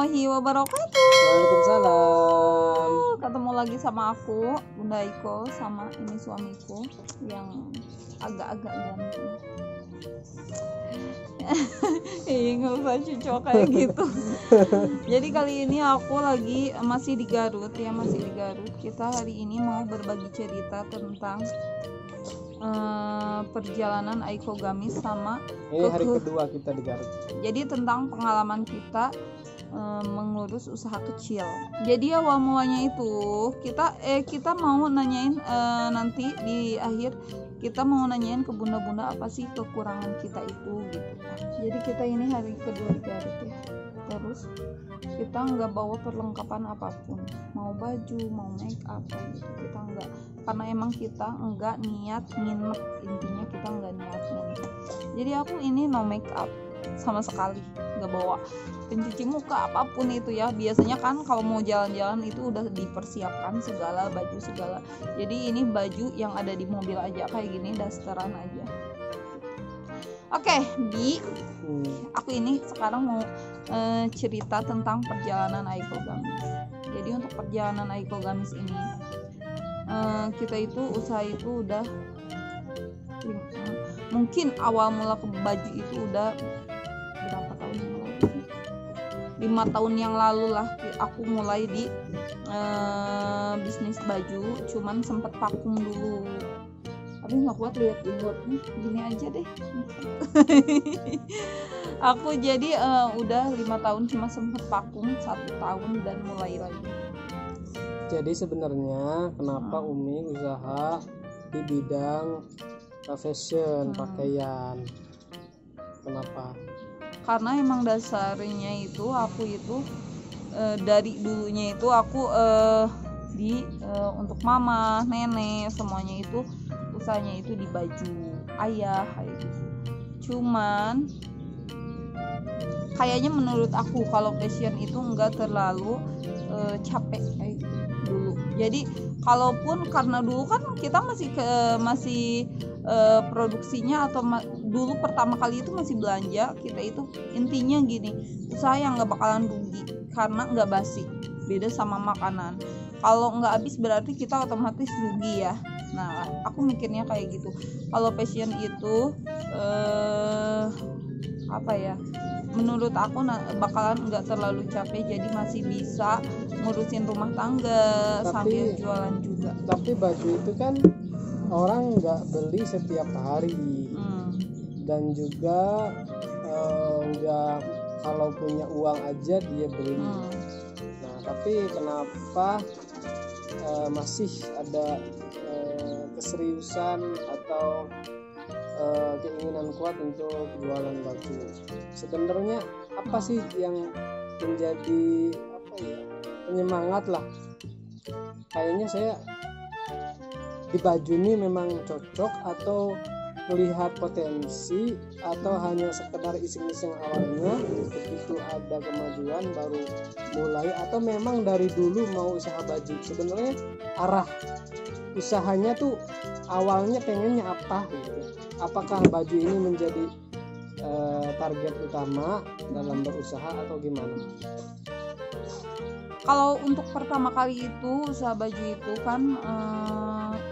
warahmatullahi wabarakatuh. Waalaikumsalam. Ketemu lagi sama aku, Bunda Iko, sama ini suamiku yang agak-agak ganteng. Nggak usah cucok kayak gitu. Jadi kali ini aku lagi masih di Garut. Kita hari ini mau berbagi cerita tentang perjalanan Aiko Gamis sama Ini hari kedua kita di Garut. Jadi tentang pengalaman kita mengurus usaha kecil. Jadi awal mulanya itu kita mau nanyain nanti di akhir kita mau nanyain ke bunda-bunda apa sih kekurangan kita itu gitu. Jadi kita ini hari kedua di Garut ya. Terus kita nggak bawa perlengkapan apapun, mau baju, mau make up gitu. Kita nggak, karena emang kita nggak niat nginep, intinya kita nggak niat nginep. Jadi aku ini no make up sama sekali, nggak bawa pencuci muka apapun itu ya. Biasanya kan kalau mau jalan-jalan itu udah dipersiapkan segala baju segala. Jadi ini baju yang ada di mobil aja kayak gini, dasteran aja. Oke, aku ini sekarang mau cerita tentang perjalanan Aiko Gamis. Jadi untuk perjalanan Aiko Gamis ini kita itu usaha itu udah mungkin awal mula ke baju itu udah berapa tahun yang lalu? 5 tahun yang lalu lah aku mulai di bisnis baju, cuman sempet vakum dulu. Tapi nggak kuat lihat buatnya, gini aja deh. Aku jadi udah 5 tahun cuma sempet vakum 1 tahun dan mulai lagi. Jadi sebenarnya kenapa Umi usaha di bidang fashion, pakaian? Kenapa? Karena emang dasarnya itu aku itu dari dulunya itu aku untuk mama, nenek semuanya itu usahanya itu di baju ayah kayak gitu. Cuman kayaknya menurut aku kalau fashion itu enggak terlalu capek kayak gitu dulu. Jadi kalaupun karena dulu kan kita masih produksinya atau dulu pertama kali itu masih belanja, kita itu intinya gini, usaha yang nggak bakalan rugi karena nggak basi, beda sama makanan. Kalau nggak habis berarti kita otomatis rugi ya. Nah aku mikirnya kayak gitu. Kalau fashion itu menurut aku bakalan nggak terlalu capek, jadi masih bisa ngurusin rumah tangga sambil jualan juga. Tapi baju itu kan orang nggak beli setiap hari, dan juga nggak kalau punya uang aja dia beli. Nah tapi kenapa masih ada keseriusan atau keinginan kuat untuk jualan baju? Sebenarnya apa sih yang menjadi penyemangat lah? Kayaknya saya di baju ini memang cocok, atau melihat potensi, atau hanya sekedar iseng-iseng awalnya, begitu ada kemajuan baru mulai, atau memang dari dulu mau usaha baju? Sebenarnya arah usahanya tuh awalnya pengennya apa gitu? Apakah baju ini menjadi target utama dalam berusaha atau gimana? Kalau untuk pertama kali itu usaha baju itu kan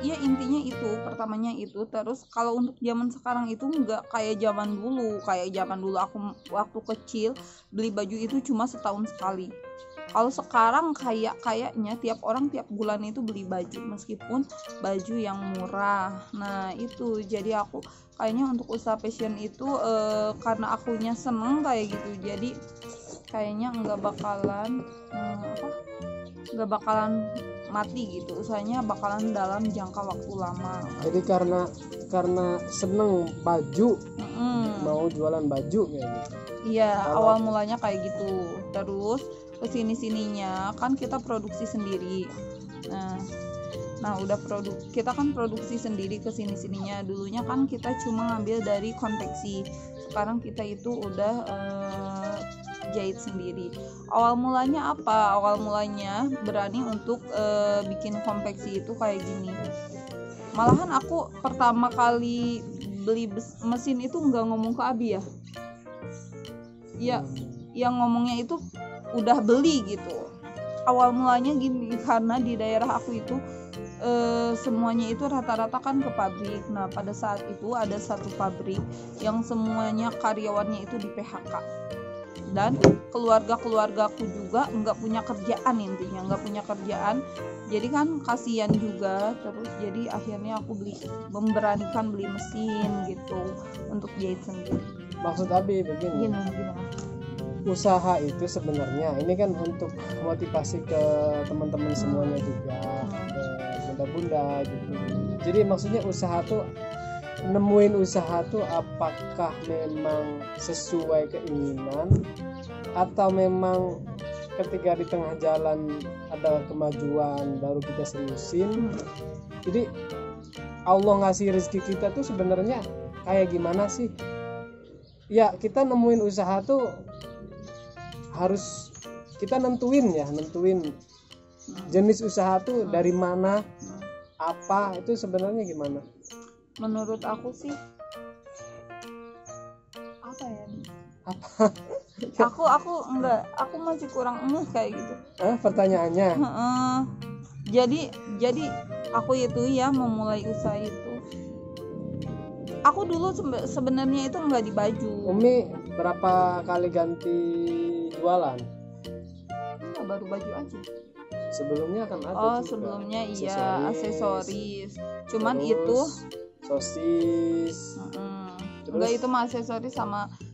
ya intinya itu pertamanya itu. Terus kalau untuk zaman sekarang itu nggak kayak zaman dulu. Aku waktu kecil beli baju itu cuma setahun sekali. Kalau sekarang kayaknya tiap orang tiap bulan itu beli baju, meskipun baju yang murah. Nah itu jadi aku kayaknya untuk usaha fashion itu karena akunya seneng kayak gitu, jadi kayaknya nggak bakalan mati gitu, usahanya bakalan dalam jangka waktu lama. Jadi karena seneng baju, mau jualan baju kayak gitu. Iya, awal mulanya kayak gitu. Terus kesini-sininya kan kita produksi sendiri. Nah udah kita kan produksi sendiri kesini-sininya. Dulunya kan kita cuma ngambil dari konveksi, sekarang kita itu udah jahit sendiri. Awal mulanya apa? Awal mulanya berani untuk bikin konveksi itu kayak gini. Malahan aku pertama kali beli mesin itu nggak ngomong ke Abi ya. Iya, yang ngomongnya itu udah beli gitu. Awal mulanya gini, karena di daerah aku itu semuanya itu rata-rata kan ke pabrik. Nah pada saat itu ada satu pabrik yang semuanya karyawannya itu di PHK, dan keluarga-keluargaku juga nggak punya kerjaan, intinya nggak punya kerjaan. Jadi kan kasihan juga. Terus jadi akhirnya aku memberanikan beli mesin gitu untuk jahit sendiri. Maksud Abi begini, Gimana? Usaha itu sebenarnya ini kan untuk motivasi ke teman-teman semuanya juga, ke bunda-bunda gitu. Jadi maksudnya usaha tuh, nemuin usaha tuh apakah memang sesuai keinginan atau memang ketika di tengah jalan ada kemajuan baru kita seriusin. Jadi Allah ngasih rezeki kita tuh sebenarnya kayak gimana sih? Ya kita nemuin usaha tuh harus kita nentuin jenis usaha tuh dari mana, apa itu sebenarnya gimana? Menurut aku sih apa ya? Aku masih kurang kayak gitu. Pertanyaannya. Jadi aku itu ya memulai usaha itu. Aku dulu sebenarnya itu nggak di baju. Umi berapa kali ganti jualan? Enggak, baru baju aja. Sebelumnya kan ada juga. Sebelumnya iya aksesoris. Cuman itu sosis. Enggak, itu mah aksesoris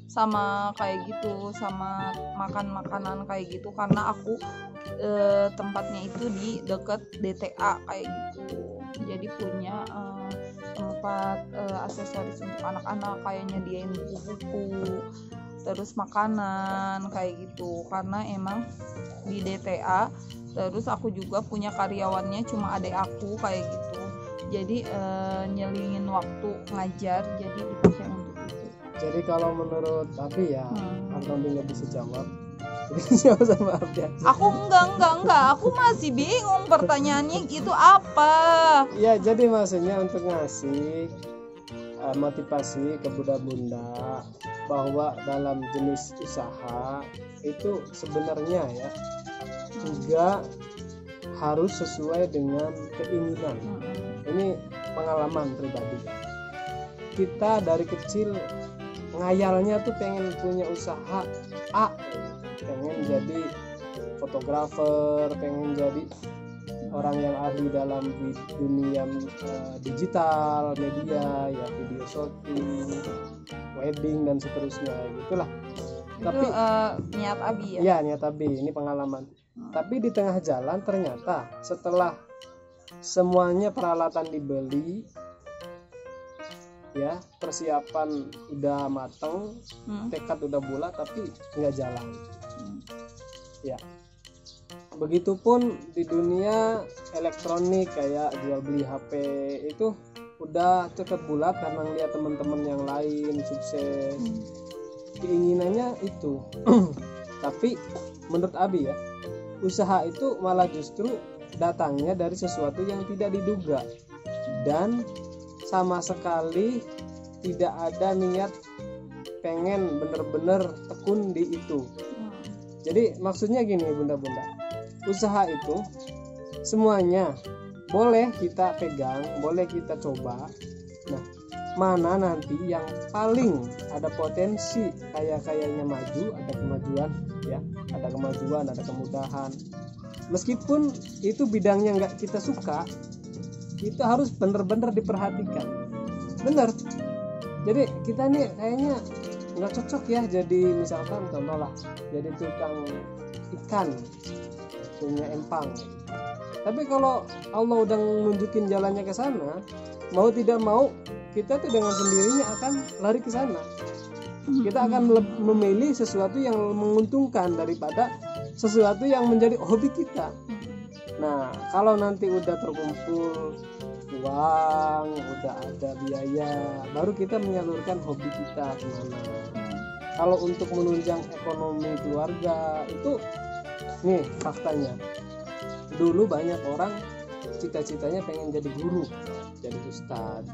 sama kayak gitu, sama makanan kayak gitu, karena aku tempatnya itu di dekat DTA kayak gitu. Jadi punya tempat aksesoris untuk anak-anak, kayak nyediain buku-buku, terus makanan kayak gitu, karena emang di DTA. Terus aku juga punya karyawannya cuma adik aku kayak gitu. Jadi nyelingin waktu ngajar, jadi dipakai untuk itu. Jadi kalau menurut Abi ya, karena Abi nggak bisa jawab, jawab sama Abi aja. Aku enggak, aku masih bingung pertanyaannya itu apa. Ya jadi maksudnya untuk ngasih motivasi ke bunda-bunda bahwa dalam jenis usaha itu sebenarnya ya juga harus sesuai dengan keinginan. Ini pengalaman pribadi. Kita dari kecil ngayalnya tuh pengen punya usaha A, pengen jadi fotografer, pengen jadi orang yang ahli dalam dunia digital, media, ya video shooting, wedding dan seterusnya, gitulah. Tapi niat Abi ya? Iya, niat Abi, ini pengalaman. Tapi di tengah jalan ternyata setelah semuanya peralatan dibeli, ya persiapan udah mateng, tekad udah bulat, tapi nggak jalan. Ya, begitupun di dunia elektronik kayak jual beli HP itu udah tekad bulat karena ngeliat teman-teman yang lain sukses, keinginannya itu. Tapi menurut Abi ya, usaha itu malah justru datangnya dari sesuatu yang tidak diduga dan sama sekali tidak ada niat pengen bener-bener tekun di itu. Jadi maksudnya gini bunda-bunda, usaha itu semuanya boleh kita pegang, boleh kita coba. Nah, mana nanti yang paling ada potensi kayaknya maju, ada kemajuan ya, ada kemajuan, ada kemudahan. Meskipun itu bidangnya nggak kita suka, itu harus benar-benar diperhatikan. Bener. Jadi kita nih kayaknya nggak cocok ya jadi misalkan contoh lah, jadi tukang ikan punya empang. Tapi kalau Allah udah nunjukin jalannya ke sana, mau tidak mau kita tuh dengan sendirinya akan lari ke sana. Kita akan memilih sesuatu yang menguntungkan daripada sesuatu yang menjadi hobi kita. Nah, kalau nanti udah terkumpul uang, udah ada biaya, baru kita menyalurkan hobi kita kemana. Kalau untuk menunjang ekonomi keluarga itu, nih faktanya, dulu banyak orang cita-citanya pengen jadi guru, jadi ustadz.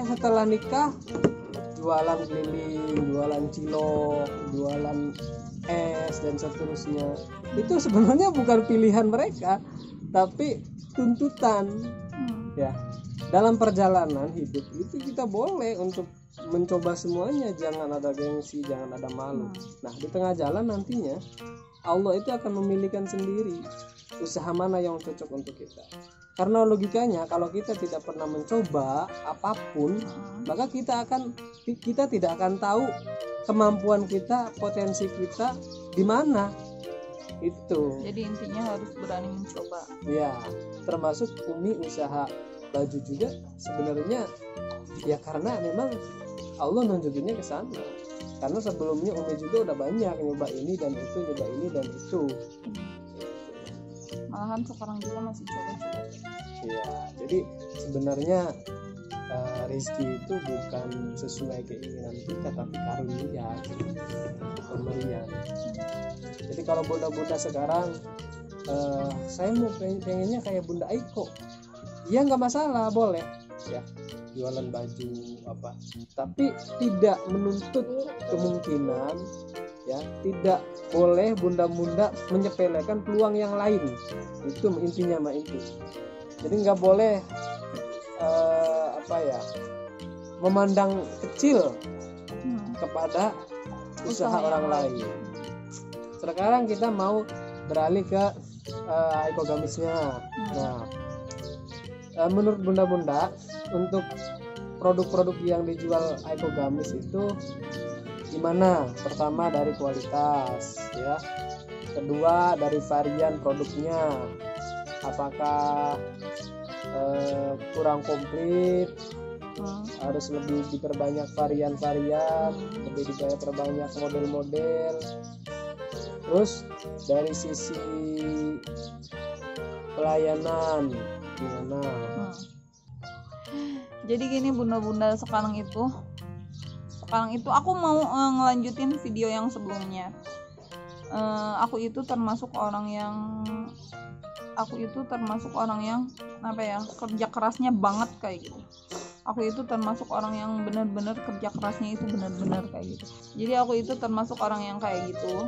Setelah nikah jualan keliling, jualan cilok, jualan S dan seterusnya. Itu sebenarnya bukan pilihan mereka, tapi tuntutan. Ya, dalam perjalanan hidup itu kita boleh untuk mencoba semuanya, jangan ada gengsi, jangan ada malu. Nah, di tengah jalan nantinya Allah itu akan memilihkan sendiri usaha mana yang cocok untuk kita. Karena logikanya kalau kita tidak pernah mencoba apapun, maka kita tidak akan tahu kemampuan kita, potensi kita di mana. Itu. Jadi intinya harus berani mencoba. Ya, termasuk Umi usaha baju juga sebenarnya ya karena memang Allah nunjukinnya ke sana. Karena sebelumnya Umi juga udah banyak nyoba ini dan itu, nyoba ini dan itu. Malahan sekarang juga masih coba-coba. Ya, jadi sebenarnya rezeki itu bukan sesuai keinginan kita, tapi karunia, pemberian. Jadi kalau bunda-bunda sekarang saya mau pengennya kayak Bunda Aiko, ya nggak masalah, boleh ya jualan baju apa, tapi tidak menuntut kemungkinan, ya tidak boleh bunda-bunda menyepelekan peluang yang lain. Itu intinya mah itu. Jadi nggak boleh memandang kecil kepada usaha orang lain. Sekarang kita mau beralih ke ekogamisnya. Nah, menurut bunda-bunda untuk produk-produk yang dijual ekogamis itu gimana? Pertama dari kualitas, ya. Kedua dari varian produknya, apakah kurang komplit, harus lebih diperbanyak varian-varian, lebih diperbanyak model-model. Terus dari sisi pelayanan gimana? Jadi gini bunda-bunda, sekarang itu aku mau ngelanjutin video yang sebelumnya. Aku itu termasuk orang yang apa ya, kerja kerasnya banget kayak gitu. Aku itu termasuk orang yang benar-benar kerja kerasnya itu benar-benar kayak gitu. Jadi aku itu termasuk orang yang kayak gitu.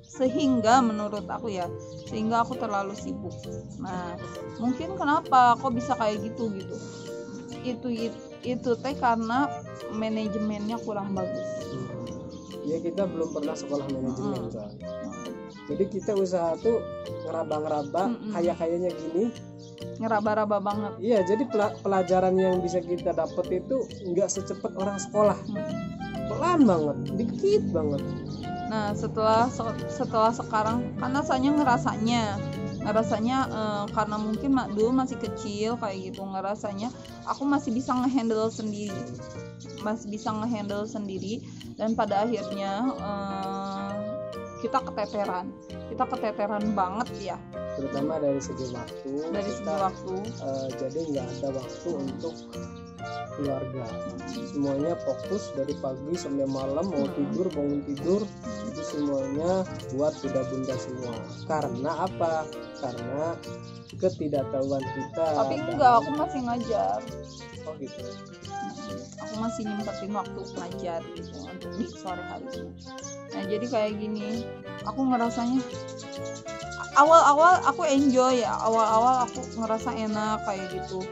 Sehingga menurut aku aku terlalu sibuk. Nah, mungkin kenapa kok bisa kayak gitu. Itu teh karena manajemennya kurang bagus. Ya kita belum pernah sekolah manajemen soalnya. Jadi kita usaha tuh ngeraba-ngeraba, kayak-kayaknya gini, ngeraba-raba banget. Iya, jadi pelajaran yang bisa kita dapat itu nggak secepat orang sekolah. Pelan banget, dikit banget. Nah, setelah sekarang karena saya ngerasanya karena mungkin dulu masih kecil kayak gitu, ngerasanya aku masih bisa ngehandle sendiri, dan pada akhirnya kita keteteran banget ya, terutama dari segi waktu. Jadi nggak ada waktu untuk keluarga. Semuanya fokus dari pagi sampai malam, mau tidur bangun tidur, itu semuanya buat bunda-bunda semua. Karena apa? Karena ketidaktahuan kita. Tapi enggak, aku masih ngajar. Oh gitu. Aku masih nyempetin waktu ngajar gitu untuk di sore hari. Nah, jadi kayak gini, aku ngerasanya awal-awal aku enjoy ya, awal-awal aku ngerasa enak kayak gitu.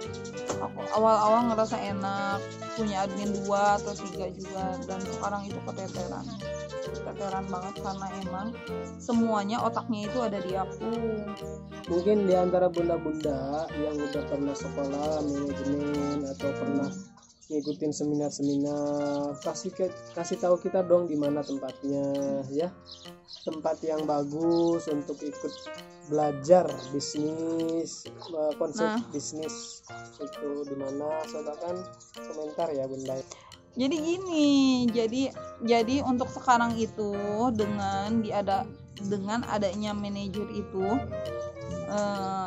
Aku awal-awal ngerasa enak, punya admin 2 atau 3 juga, dan sekarang itu keteteran banget karena emang semuanya otaknya itu ada di aku. Mungkin di antara bunda-bunda yang udah pernah sekolah manajemen atau pernah ngikutin seminar-seminar, kasih tahu kita dong di mana tempatnya ya, tempat yang bagus untuk ikut belajar bisnis, konsep bisnis itu di mana. Silakan komentar ya bunda. Jadi gini, jadi untuk sekarang itu dengan adanya manajer itu,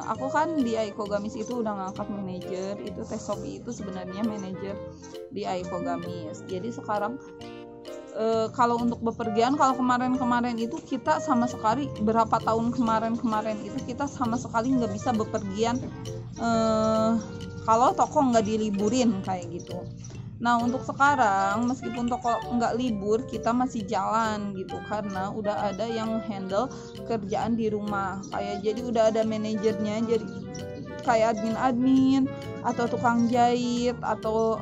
aku kan di Aikogamis itu udah ngangkat manajer. Itu Teh Sophie itu sebenarnya manajer di Aikogamis. Jadi sekarang kalau untuk bepergian, kalau kemarin itu kita sama sekali berapa tahun kemarin itu kita sama sekali nggak bisa bepergian kalau toko nggak diliburin kayak gitu. Nah untuk sekarang meskipun toko nggak libur, kita masih jalan gitu karena udah ada yang handle kerjaan di rumah, kayak jadi udah ada manajernya, jadi kayak admin atau tukang jahit atau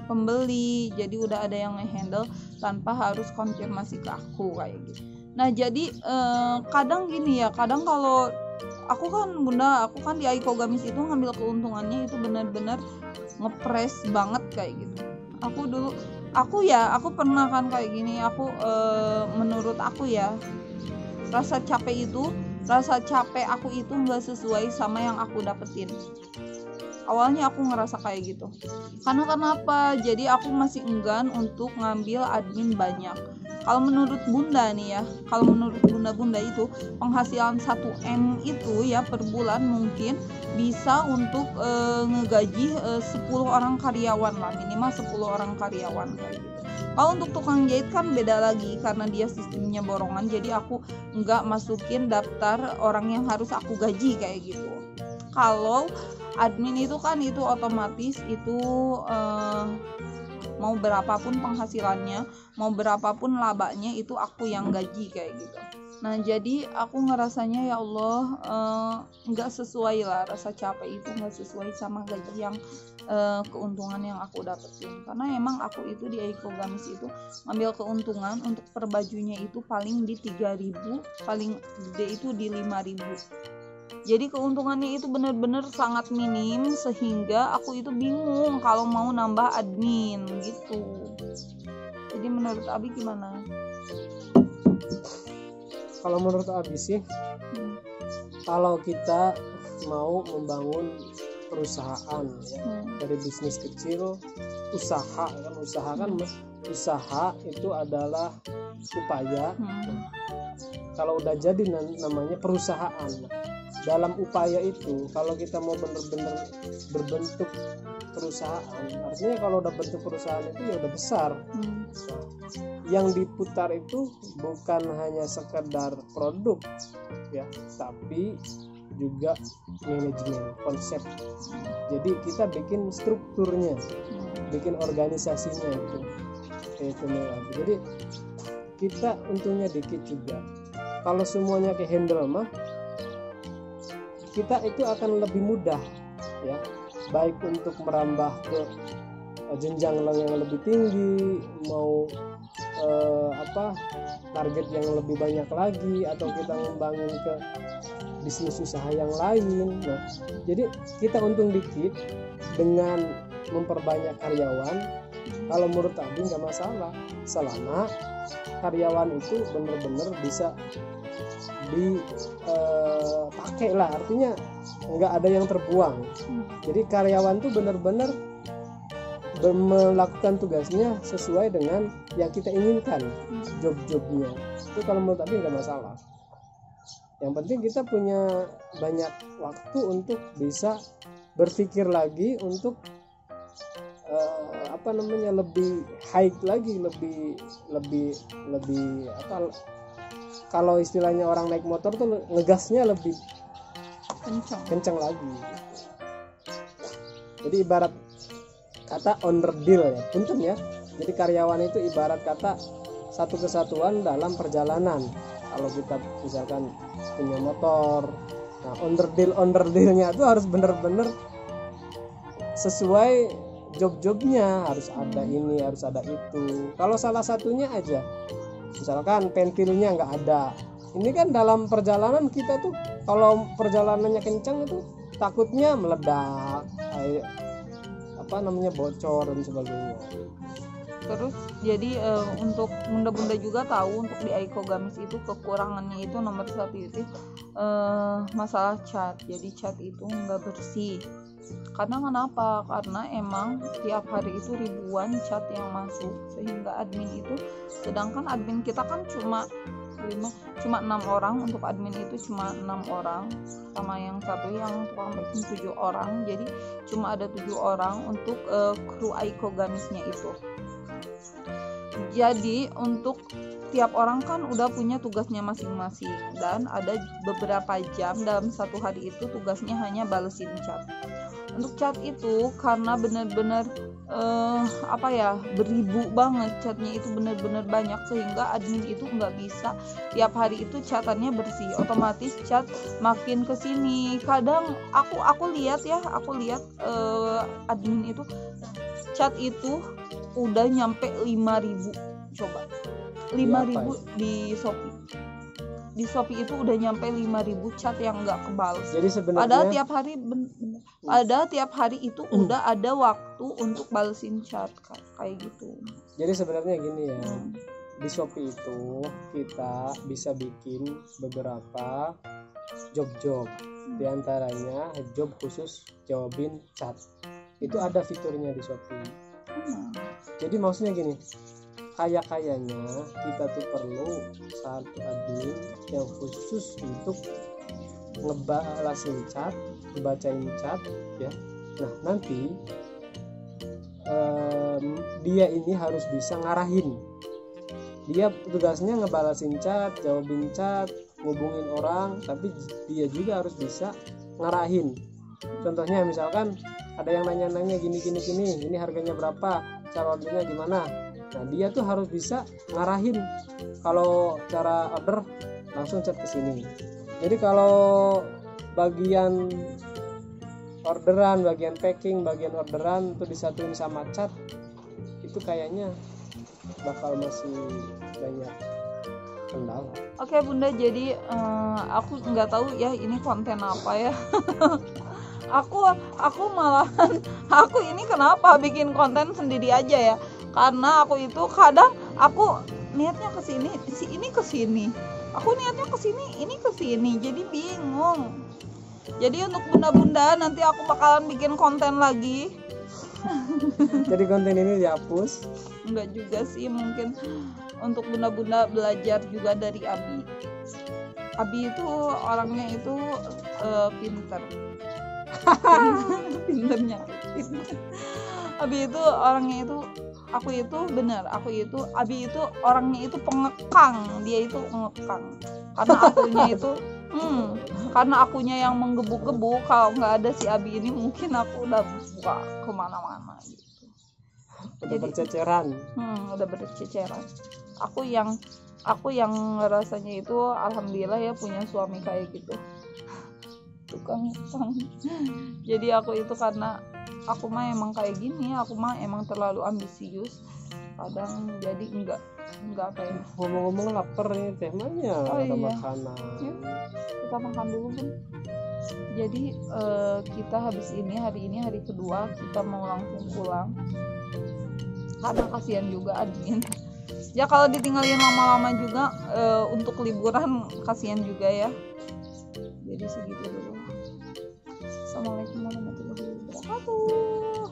pembeli, jadi udah ada yang handle tanpa harus konfirmasi ke aku kayak gitu. Nah jadi kadang gini ya, kadang kalau aku kan di Aiko Gamis itu ngambil keuntungannya itu benar-benar ngepres banget kayak gitu. Aku pernah kan kayak gini, menurut aku ya, rasa capek aku itu nggak sesuai sama yang aku dapetin. Awalnya aku ngerasa kayak gitu. Karena kenapa? Jadi aku masih enggan untuk ngambil admin banyak. Kalau menurut bunda itu penghasilan 1M itu ya per bulan mungkin bisa untuk ngegaji 10 orang karyawan lah, minimal 10 orang karyawan kayak gitu. Kalau untuk tukang jahit kan beda lagi karena dia sistemnya borongan, jadi aku nggak masukin daftar orang yang harus aku gaji kayak gitu. Kalau admin itu kan itu otomatis itu mau berapapun penghasilannya, mau berapapun labanya itu aku yang gaji kayak gitu. Nah jadi aku ngerasanya ya Allah nggak sesuai lah, rasa capek itu nggak sesuai sama gaji yang keuntungan yang aku dapetin. Karena emang aku itu di Aiko Gamis itu ngambil keuntungan untuk per bajunya itu paling di 3.000, paling gede itu di 5.000. Jadi keuntungannya itu benar-benar sangat minim sehingga aku itu bingung kalau mau nambah admin gitu. Jadi menurut Abi gimana? Kalau menurut Abi sih, kalau kita mau membangun perusahaan ya, dari bisnis kecil, usaha itu adalah upaya. Kalau udah jadi namanya perusahaan. Dalam upaya itu, kalau kita mau benar-benar berbentuk perusahaan, artinya kalau udah bentuk perusahaan itu ya udah besar. Nah, yang diputar itu bukan hanya sekedar produk ya, tapi juga manajemen, konsep. Jadi kita bikin strukturnya, bikin organisasinya itu. Jadi kita untungnya dikit juga. Kalau semuanya ke handle mah, kita itu akan lebih mudah ya, baik untuk merambah ke jenjang yang lebih tinggi, mau target yang lebih banyak lagi, atau kita ngembangin ke bisnis usaha yang lain. Nah jadi kita untung dikit dengan memperbanyak karyawan. Kalau menurut Abi nggak masalah selama karyawan itu benar-benar bisa dipakai lah, artinya nggak ada yang terbuang. Jadi karyawan tuh benar-benar melakukan tugasnya sesuai dengan yang kita inginkan, job-jobnya. Itu kalau menurut aku nggak masalah. Yang penting kita punya banyak waktu untuk bisa berpikir lagi untuk lebih high lagi, lebih kalau istilahnya orang naik motor tuh ngegasnya lebih kencang lagi. Jadi ibarat kata onderdil ya, punten ya. Jadi karyawan itu ibarat kata satu kesatuan dalam perjalanan. Kalau kita misalkan punya motor, nah onderdilnya itu harus benar-benar sesuai job-jobnya, harus ada ini, harus ada itu. Kalau salah satunya aja, misalkan pentilnya nggak ada, ini kan dalam perjalanan kita tuh kalau perjalanannya kencang itu takutnya meledak, bocor dan sebagainya. Terus jadi untuk bunda-bunda juga tahu, untuk di Aiko Gamis itu kekurangannya itu nomor 1 itu masalah cat. Jadi cat itu nggak bersih. Karena kenapa? Karena emang tiap hari itu ribuan chat yang masuk, sehingga admin itu, sedangkan admin kita kan cuma 6 orang, untuk admin itu cuma 6 orang, sama yang satu yang tukang packing 7 orang, jadi cuma ada 7 orang untuk kru Aiko Gamisnya itu. Jadi untuk tiap orang kan udah punya tugasnya masing-masing, dan ada beberapa jam dalam satu hari itu tugasnya hanya balesin chat. Untuk chat itu karena benar-benar apa ya, beribu banget chatnya itu, bener-bener banyak, sehingga admin itu nggak bisa tiap hari itu chatannya bersih, otomatis chat makin kesini. Kadang aku lihat admin itu chat itu udah nyampe 5.000, coba 5.000 di Shopee. Di Shopee itu udah nyampe 5.000 chat yang nggak kebales. Jadi sebenarnya ada tiap hari itu udah ada waktu untuk balesin chat kayak gitu. Jadi sebenarnya gini ya, di Shopee itu kita bisa bikin beberapa job. Di antaranya job khusus jawabin chat. Itu ada fiturnya di Shopee. Jadi maksudnya gini, kayaknya kita tuh perlu satu admin yang khusus untuk ngebalasin chat, ngebacain chat ya. Nah nanti dia ini harus bisa ngarahin. Dia tugasnya ngebalasin chat, jawabin chat, ngubungin orang, tapi dia juga harus bisa ngarahin. Contohnya misalkan ada yang nanya-nanya gini, ini harganya berapa, cara ordernya gimana. Nah dia tuh harus bisa ngarahin, kalau cara order langsung chat ke sini. Jadi kalau bagian orderan, bagian packing, bagian orderan tuh disatuin sama chat, itu kayaknya bakal masih banyak kendala. Oke Bunda, jadi aku nggak tahu ya ini konten apa ya. aku malahan aku ini kenapa bikin konten sendiri aja ya, karena aku itu kadang aku niatnya ke sini, ini ke sini, aku niatnya ke sini, ini ke sini, jadi bingung. Jadi untuk bunda-bunda nanti aku bakalan bikin konten lagi. Jadi konten ini dihapus? Enggak juga sih, mungkin untuk bunda-bunda belajar juga dari Abi. Abi itu orangnya itu pinter. Pinternya. Abi itu orangnya itu, Abi itu orangnya itu pengekang, dia itu pengekang. Karena akunya yang menggebu-gebu. Kalau nggak ada si Abi ini mungkin aku udah buka kemana-mana gitu. Udah berceceran. Udah berceceran. Aku yang rasanya itu alhamdulillah ya punya suami kayak gitu, tukang utang. Jadi aku itu karena aku mah emang kayak gini, aku mah emang terlalu ambisius kadang, jadi enggak kayak. Ngomong-ngomong lapar nih temanya, ada makanan. Yuk, kita makan dulu Bun. Jadi kita habis ini, hari ini hari kedua, kita mau langsung pulang karena kasihan juga admin ya, kalau ditinggalin lama-lama juga untuk liburan kasihan juga ya. Jadi segitu dulu. Assalamualaikum warahmatullahi wabarakatuh.